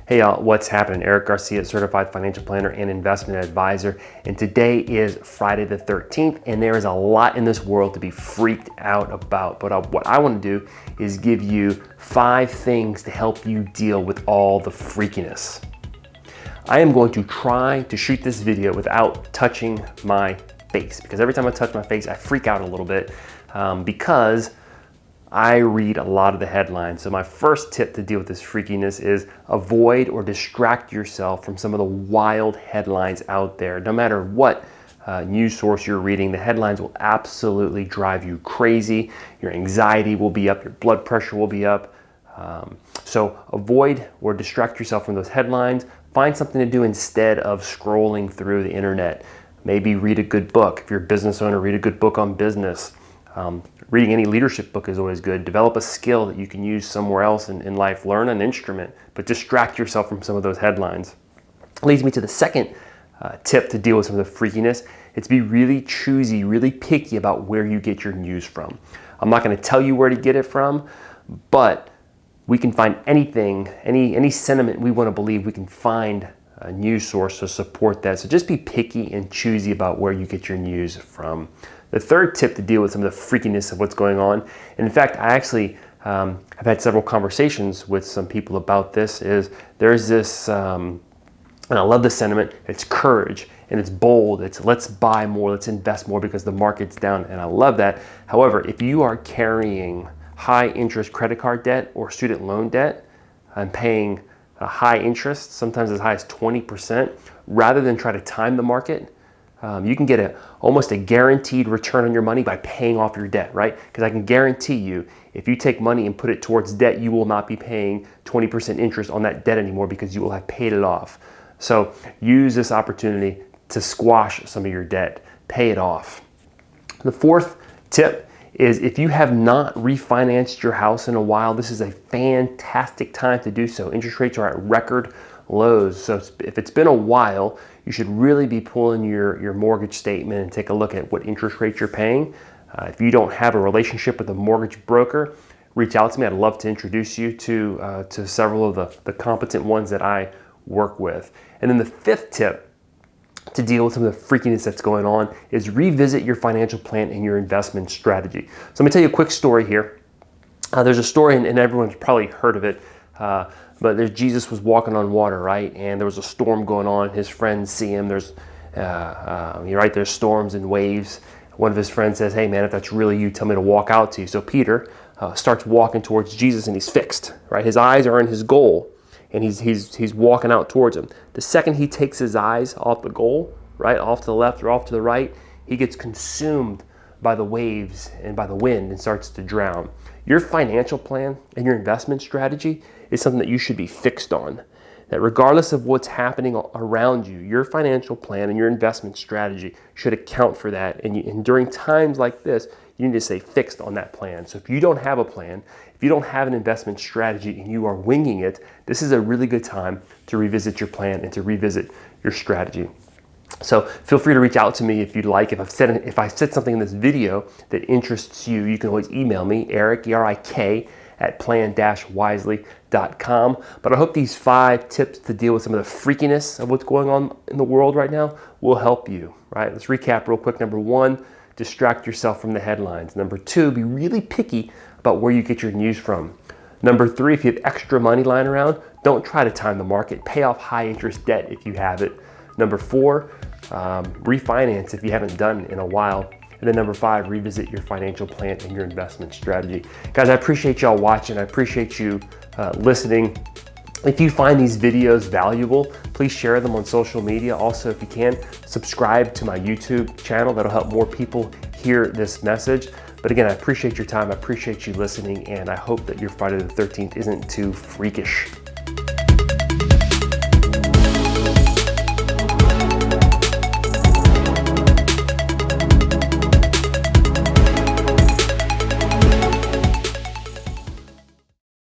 Hey y'all, what's happening? Eric Garcia, certified financial planner and investment advisor. And today is Friday the 13th, and there is a lot in this world to be freaked out about. But what I want to do is give you 5 things to help you deal with all the freakiness. I am going to try to shoot this video without touching my face, because every time I touch my face, I freak out a little bit because I read a lot of the headlines. So my first tip to deal with this freakiness is avoid or distract yourself from some of the wild headlines out there. No matter what news source you're reading, the headlines will absolutely drive you crazy. Your anxiety will be up, your blood pressure will be up. So avoid or distract yourself from those headlines. Find something to do instead of scrolling through the internet. Maybe read a good book. If you're a business owner, read a good book on business. Reading any leadership book is always good. Develop a skill that you can use somewhere else in life. Learn an instrument, but distract yourself from some of those headlines. Leads me to the second tip to deal with some of the freakiness. It's be really choosy, really picky about where you get your news from. I'm not going to tell you where to get it from, but we can find anything, any sentiment we want to believe, we can find a news source to support that. So just be picky and choosy about where you get your news from. The third tip to deal with some of the freakiness of what's going on, and in fact, I actually have had several conversations with some people about this, is there's this, and I love this sentiment, it's courage, and it's bold, it's let's buy more, let's invest more because the market's down, and I love that. However, if you are carrying high interest credit card debt or student loan debt and paying a high interest, sometimes as high as 20%, rather than try to time the market, you can get almost a guaranteed return on your money by paying off your debt, right? Because I can guarantee you, if you take money and put it towards debt, you will not be paying 20% interest on that debt anymore because you will have paid it off. So use this opportunity to squash some of your debt, pay it off. The fourth tip is if you have not refinanced your house in a while, this is a fantastic time to do so. Interest rates are at record lows. So if it's been a while, you should really be pulling your mortgage statement and take a look at what interest rates you're paying. If you don't have a relationship with a mortgage broker, reach out to me. I'd love to introduce you to several of the competent ones that I work with. And then the fifth tip to deal with some of the freakiness that's going on is revisit your financial plan and your investment strategy. So let me tell you a quick story here. There's a story, and everyone's probably heard of it, but Jesus was walking on water, right? And there was a storm going on. His friends see him. There's storms and waves. One of his friends says, "Hey man, if that's really you, tell me to walk out to you." So Peter starts walking towards Jesus, and he's fixed, right? His eyes are on his goal, and he's walking out towards him. The second he takes his eyes off the goal, right, off to the left or off to the right, he gets consumed by the waves and by the wind and starts to drown. Your financial plan and your investment strategy is something that you should be fixed on. That regardless of what's happening around you, your financial plan and your investment strategy should account for that. And during times like this, you need to stay fixed on that plan. So if you don't have a plan, if you don't have an investment strategy and you are winging it, this is a really good time to revisit your plan and to revisit your strategy. So feel free to reach out to me if you'd like. If I said something in this video that interests you, you can always email me, Erik, E-R-I-K, at plan-wisely.com. But I hope these 5 tips to deal with some of the freakiness of what's going on in the world right now will help you, right? Let's recap real quick. Number 1, distract yourself from the headlines. Number 2, be really picky about where you get your news from. Number 3, if you have extra money lying around, don't try to time the market. Pay off high interest debt if you have it. Number 4, refinance if you haven't done in a while. And then number 5, revisit your financial plan and your investment strategy. Guys, I appreciate y'all watching. I appreciate you listening. If you find these videos valuable, please share them on social media. Also, if you can, subscribe to my YouTube channel. That'll help more people hear this message. But again, I appreciate your time. I appreciate you listening, and I hope that your Friday the 13th isn't too freakish.